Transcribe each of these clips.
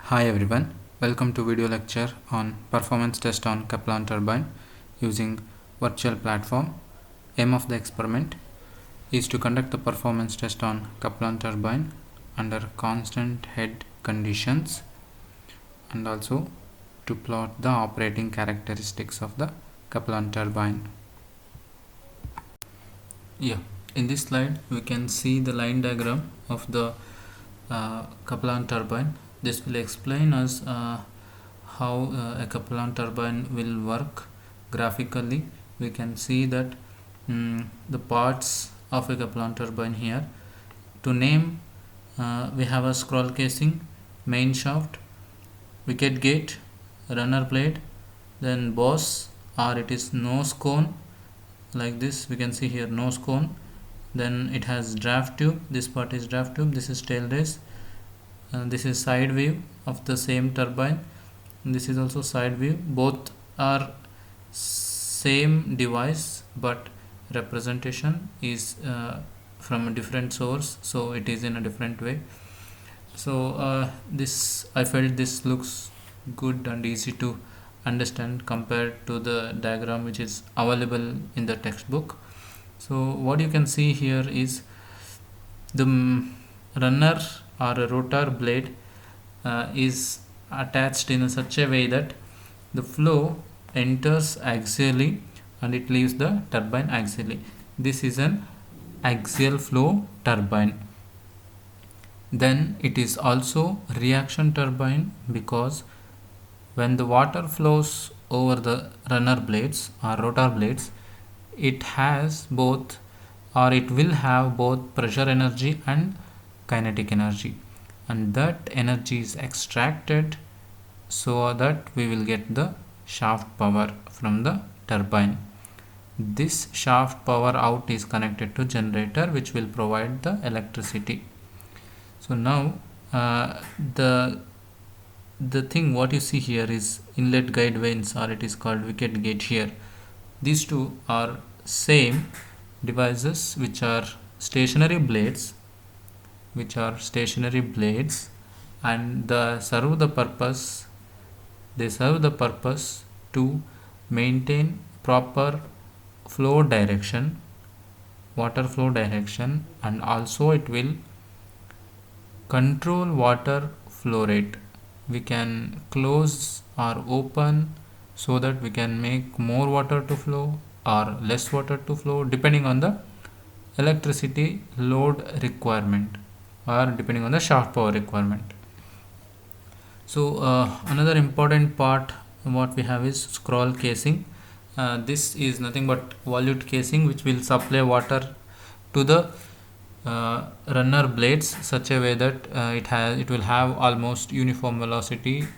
Hi everyone, welcome to video lecture on performance test on Kaplan turbine using virtual platform. Aim of the experiment is to conduct the performance test on Kaplan turbine under constant head conditions and also to plot the operating characteristics of the Kaplan turbine. In this slide we can see the line diagram of the Kaplan turbine. This will explain us how a Kaplan turbine will work graphically. We can see that the parts of a Kaplan turbine here. To name, we have a scroll casing, main shaft, wicket gate, runner blade, then boss, or it is nose cone. Like this, we can see here nose cone. Then it has draft tube. This part is draft tube. This is tail race. This is side view of the same turbine. This is also side view. Both are same device, but representation is from a different source, so it is in a different way. So this I felt this looks good and easy to understand compared to the diagram which is available in the textbook. So what you can see here is the runner or a rotor blade is attached in such a way that the flow enters axially and it leaves the turbine axially. This is an axial flow turbine. Then it is also reaction turbine because when the water flows over the runner blades or rotor blades, it has both, or it will have both pressure energy and kinetic energy, and that energy is extracted so that we will get the shaft power from the turbine. This shaft power out is connected to generator which will provide the electricity. So now the thing what you see here is inlet guide vanes, or it is called wicket gate here. These two are same devices which are stationary blades, and they serve the purpose to maintain proper flow direction, water flow direction, and also it will control water flow rate. We can close or open so that we can make more water to flow or less water to flow depending on the electricity load requirement or depending on the shaft power requirement. So another important part what we have is scroll casing. This is nothing but volute casing which will supply water to the runner blades such a way that it will have almost uniform velocity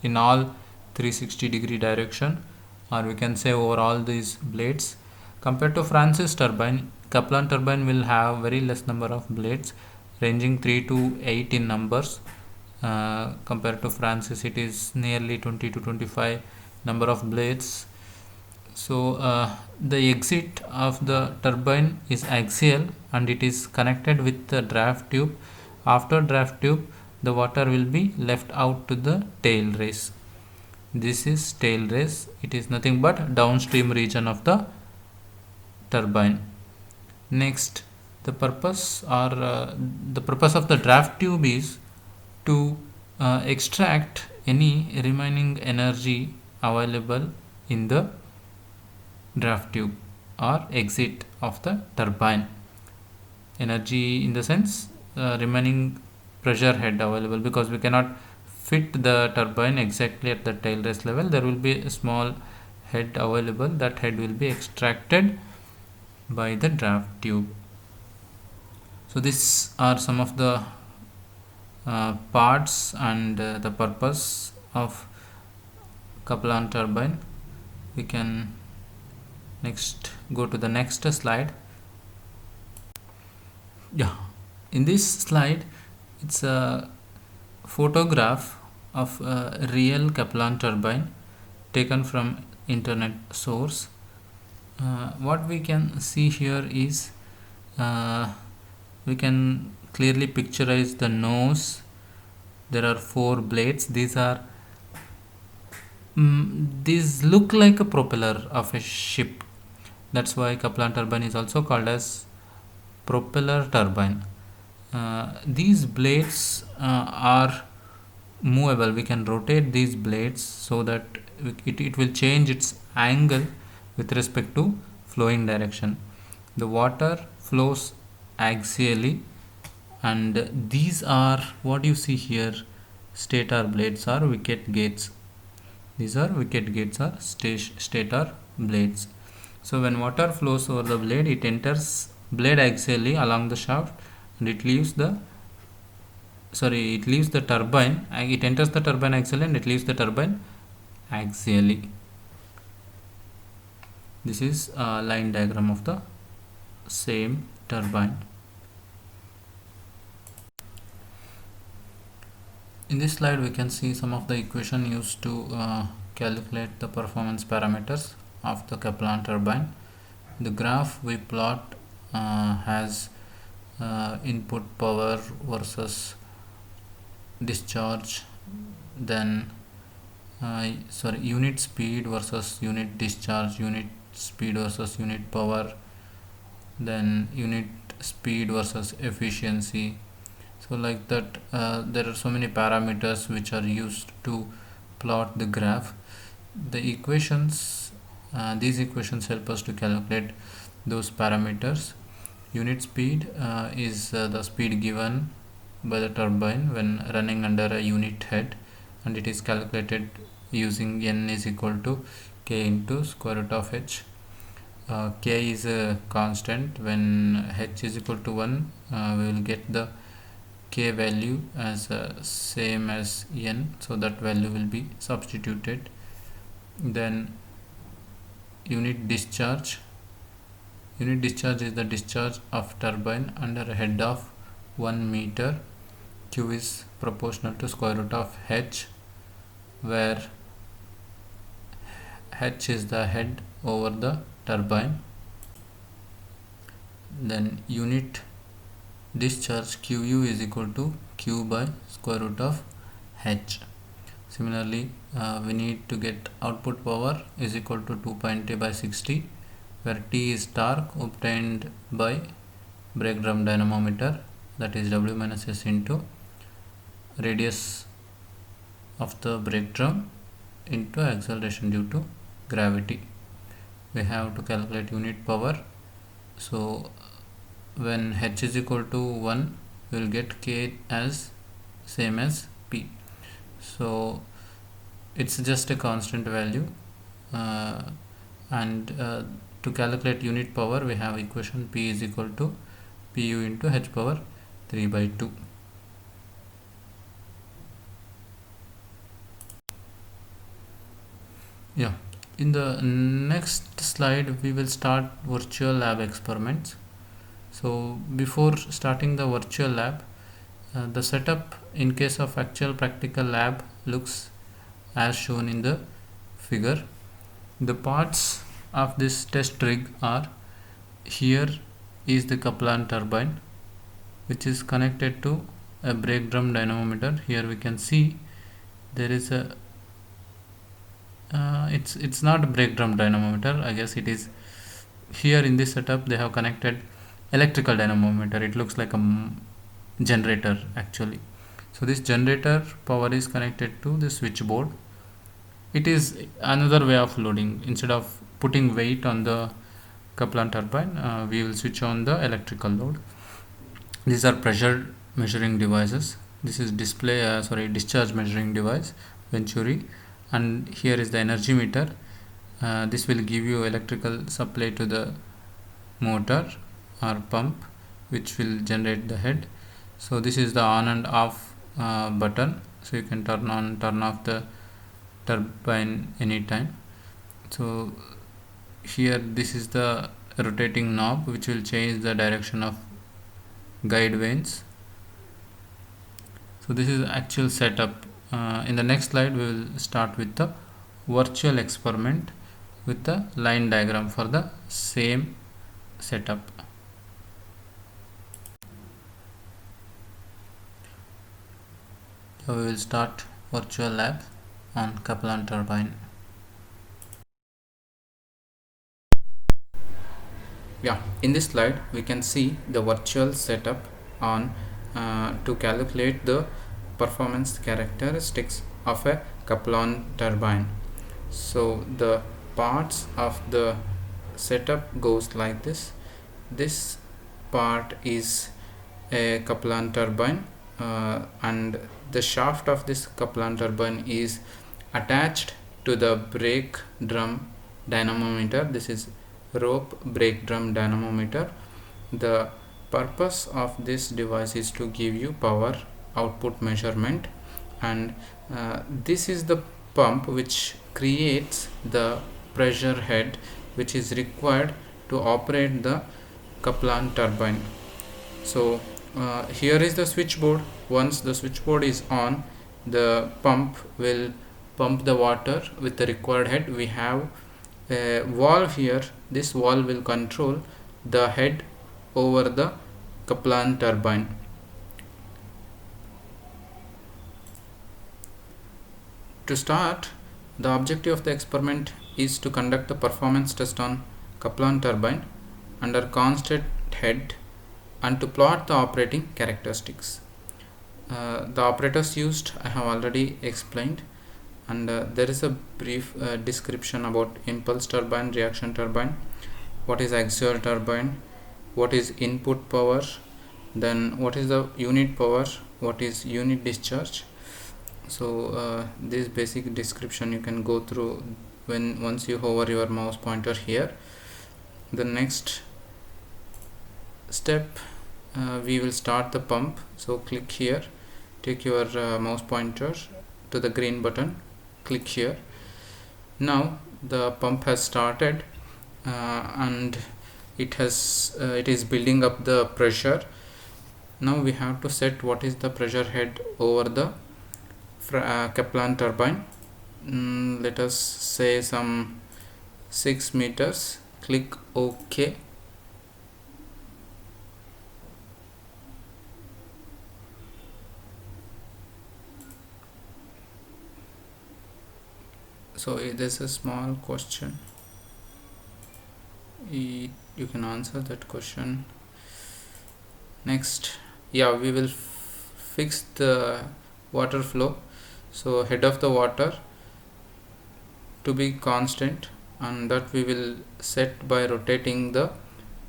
in all 360-degree direction, or we can say over all these blades. Compared to Francis turbine, Kaplan turbine will have very less number of blades, ranging 3 to 8 in numbers. Compared to Francis, it is nearly 20 to 25 number of blades. So the exit of the turbine is axial and it is connected with the draft tube. After draft tube, the water will be left out to the tail race. This is tail race. It is nothing but downstream region of the turbine. Next, the purpose of the draft tube is to extract any remaining energy available in the draft tube or exit of the turbine. Energy in the sense remaining pressure head available, because we cannot fit the turbine exactly at the tail race level. There will be a small head available. That head will be extracted by the draft tube. So these are some of the parts and the purpose of Kaplan turbine. We can next go to the next slide. In this slide it's a photograph of a real Kaplan turbine taken from internet source. What we can see here is we can clearly picturize the nose, there are 4 blades. These look like a propeller of a ship. That's why Kaplan turbine is also called as propeller turbine. These blades are movable. We can rotate these blades so that it will change its angle with respect to flowing direction. The water flows axially, and these are what you see here. Stator blades are wicket gates. These are wicket gates or stator blades. So when water flows over the blade, it enters blade axially along the shaft, and it leaves the turbine. It enters the turbine axially and it leaves the turbine axially. This is a line diagram of the same turbine. In this slide we can see some of the equation used to calculate the performance parameters of the Kaplan turbine. The graph we plot has input power versus discharge, then unit speed versus unit discharge, unit speed versus unit power, then unit speed versus efficiency. So like that, there are so many parameters which are used to plot the graph. The equations, these equations help us to calculate those parameters. Unit speed is the speed given by the turbine when running under a unit head, and it is calculated using n is equal to k into square root of h. K is a constant. When h is equal to 1, we will get the k value as same as n, so that value will be substituted. Then unit discharge is the discharge of turbine under a head of 1 meter. Q is proportional to square root of h, where h is the head over the turbine. Then unit discharge QU is equal to Q by square root of h. Similarly, we need to get output power is equal to 2.T by 60, where T is torque obtained by brake drum dynamometer, that is W minus S into radius of the brake drum into acceleration due to gravity. We have to calculate unit power. So when h is equal to 1, we will get k as same as p. So it's just a constant value, and to calculate unit power we have equation P is equal to pu into h power 3 by 2. Yeah, in the next slide we will start virtual lab experiments. So before starting the virtual lab, the setup in case of actual practical lab looks as shown in the figure. The parts of this test rig are: here is the Kaplan turbine, which is connected to a brake drum dynamometer. Here we can see there is a it's not a brake drum dynamometer, I guess it is. Here in this setup they have connected electrical dynamometer. It looks like a generator actually. So this generator power is connected to the switchboard. It is another way of loading. Instead of putting weight on the Kaplan turbine, we will switch on the electrical load. These are pressure measuring devices. This is discharge measuring device, Venturi, and here is the energy meter. This will give you electrical supply to the motor or pump, which will generate the head. So this is the on and off button, so you can turn on, turn off the turbine anytime. So here this is the rotating knob which will change the direction of guide vanes. So this is the actual setup. In the next slide we will start with the virtual experiment with the line diagram for the same setup. So we will start virtual lab on Kaplan turbine. Yeah, in this slide we can see the virtual setup on to calculate the performance characteristics of a Kaplan turbine. So the parts of the setup goes like this. This part is a Kaplan turbine, and the shaft of this Kaplan turbine is attached to the brake drum dynamometer. This is rope brake drum dynamometer. The purpose of this device is to give you power output measurement, and this is the pump which creates the pressure head which is required to operate the Kaplan turbine. So here is the switchboard. Once the switchboard is on, the pump will pump the water with the required head. We have a valve here. This valve will control the head over the Kaplan turbine. To start, the objective of the experiment is to conduct the performance test on Kaplan turbine under constant head and to plot the operating characteristics. The operators used I have already explained, and there is a brief description about impulse turbine, reaction turbine, what is axial turbine, what is input power, then what is the unit power, what is unit discharge. So this basic description you can go through once you hover your mouse pointer here. The next step, we will start the pump. So click here, take your mouse pointer to the green button, click here. Now the pump has started, and it is building up the pressure. Now we have to set what is the pressure head over the Kaplan turbine. Let us say some 6 meters. Click OK. So there's a small question. You can answer that question. Next, yeah, we will fix the water flow. So head of the water to be constant, and that we will set by rotating the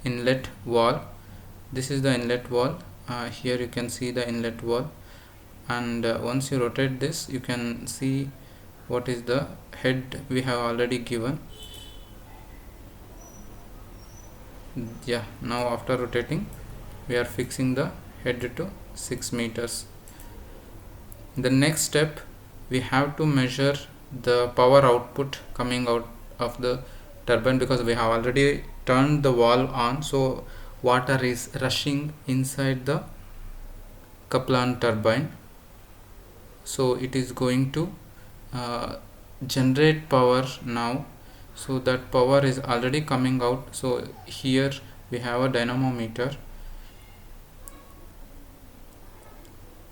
inlet valve. This is the inlet valve. Here you can see the inlet valve, and once you rotate this, you can see what is the head we have already given. Yeah, now after rotating, we are fixing the head to 6 meters. The next step, we have to measure the power output coming out of the turbine, because we have already turned the valve on, so water is rushing inside the Kaplan turbine. So it is going to generate power now. So that power is already coming out. So here we have a dynamometer,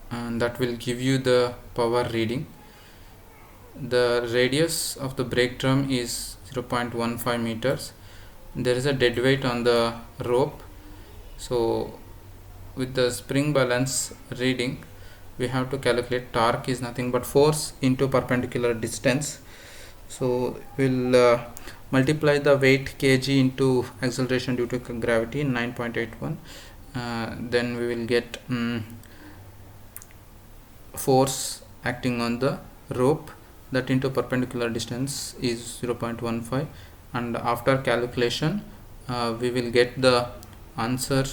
and that will give you the power reading. The radius of the brake drum is 0.15 meters. There is a dead weight on the rope. So with the spring balance reading, we have to calculate torque is nothing but force into perpendicular distance. So we'll multiply the weight kg into acceleration due to gravity, 9.81. Then we will get force acting on the rope, that into perpendicular distance is 0.15, and after calculation we will get the answer.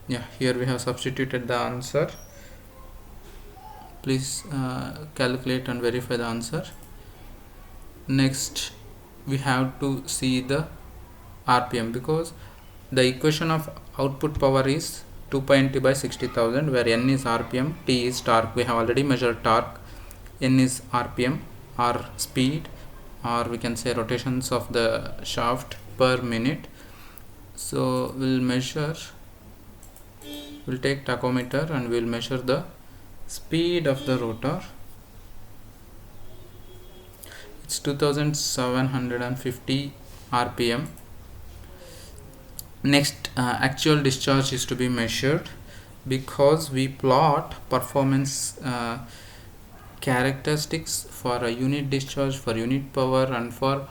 Yeah, here we have substituted the answer. Please calculate and verify the answer. Next, we have to see the RPM, because the equation of output power is 2 pi nt by 60,000, where n is RPM, t is torque. We have already measured torque. N is RPM, or speed, or we can say rotations of the shaft per minute. So we'll take tachometer and we'll measure the speed of the rotor, it's 2750 rpm. Next, actual discharge is to be measured, because we plot performance characteristics for a unit discharge, for unit power, and for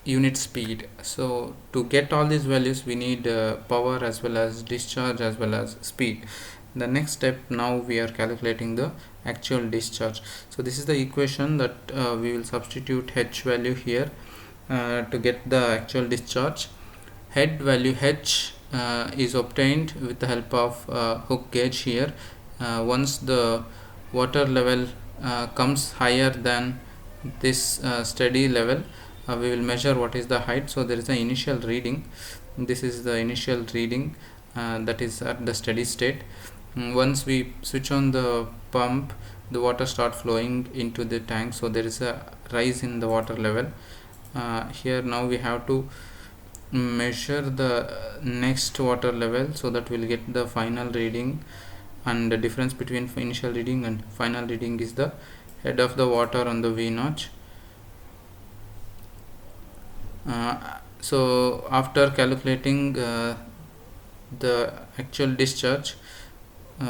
unit speed. So to get all these values, we need power as well as discharge as well as speed. The next step, now we are calculating the actual discharge. So this is the equation that we will substitute H value here to get the actual discharge. Head value H is obtained with the help of hook gauge here. Once the water level comes higher than this steady level, we will measure what is the height. So there is an initial reading. This is the initial reading that is at the steady state. Once we switch on the pump, the water start flowing into the tank, so there is a rise in the water level. Here now we have to measure the next water level, so that we'll get the final reading, and the difference between initial reading and final reading is the head of the water on the V notch. So after calculating the actual discharge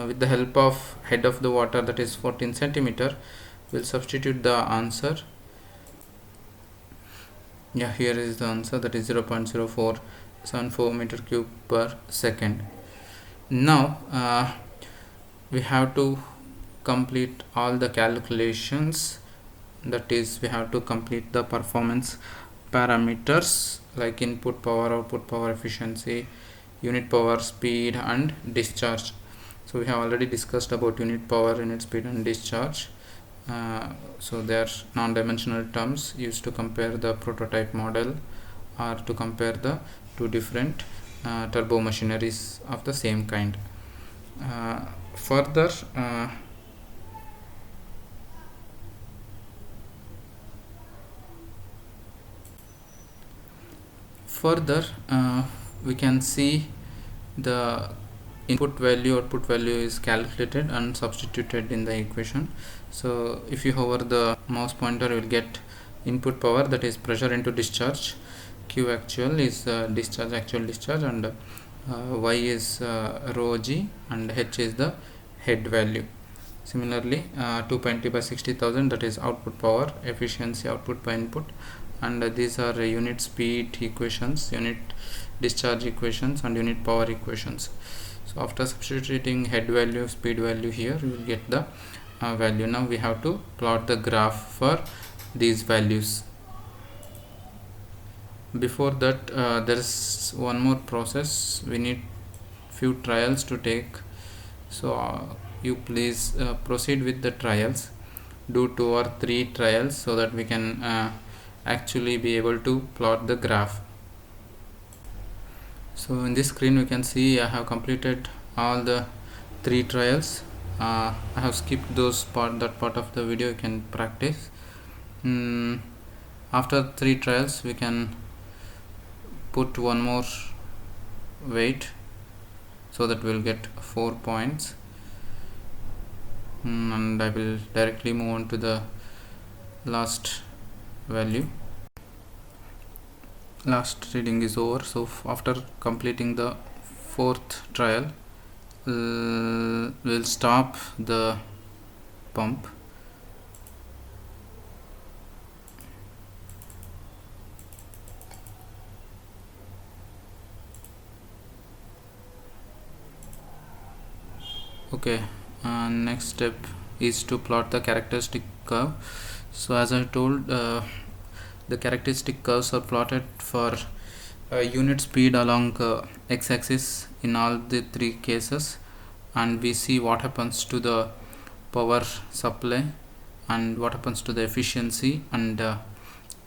with the help of head of the water, that is 14 centimeter, we'll substitute the answer. Yeah, here is the answer, that is 0.0474 meter cube per second. Now we have to complete all the calculations, that is we have to complete the performance parameters like input power, output power, efficiency, unit power, speed, and discharge. So we have already discussed about unit power, unit speed, and discharge. So they are non-dimensional terms used to compare the prototype model or to compare the two different turbo machineries of the same kind. Further, we can see the input value, output value is calculated and substituted in the equation. So if you hover the mouse pointer, you will get input power, that is pressure into discharge. Q actual is discharge, actual discharge, and Y is rho g, and H is the head value. Similarly, 220 by 60,000, that is output power, efficiency, output by input, and these are unit speed equations, unit discharge equations, and unit power equations. So after substituting head value, speed value here, you will get the value. Now we have to plot the graph for these values. Before that, there is one more process. We need few trials to take. So you please proceed with the trials. Do 2 or 3 trials so that we can actually be able to plot the graph. So in this screen we can see I have completed all the 3 trials. I have skipped that part of the video. You can practice. After 3 trials, we can put one more weight so that we'll get 4 points, and I will directly move on to the last value. Last reading is over. So after completing the 4th trial, we'll stop the pump. Okay, next step is to plot the characteristic curve. So as I told, the characteristic curves are plotted for unit speed along x-axis in all the 3 cases, and we see what happens to the power supply and what happens to the efficiency, and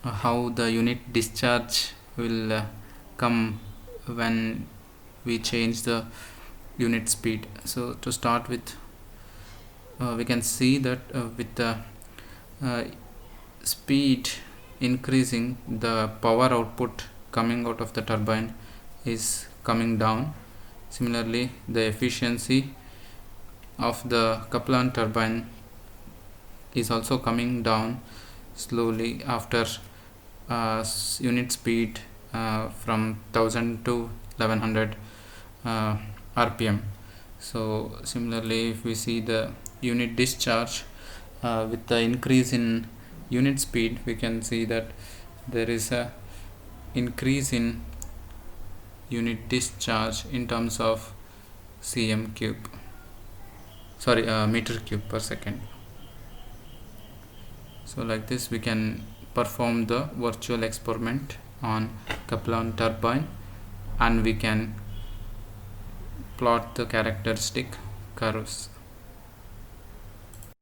how the unit discharge will come when we change the unit speed. So to start with, we can see that with the speed increasing, the power output coming out of the turbine is coming down. Similarly, the efficiency of the Kaplan turbine is also coming down slowly after unit speed from 1000 to 1100 rpm. So similarly, if we see the unit discharge with the increase in unit speed, we can see that there is a increase in unit discharge in terms of cm cube, meter cube per second. So like this we can perform the virtual experiment on Kaplan turbine, and we can plot the characteristic curves.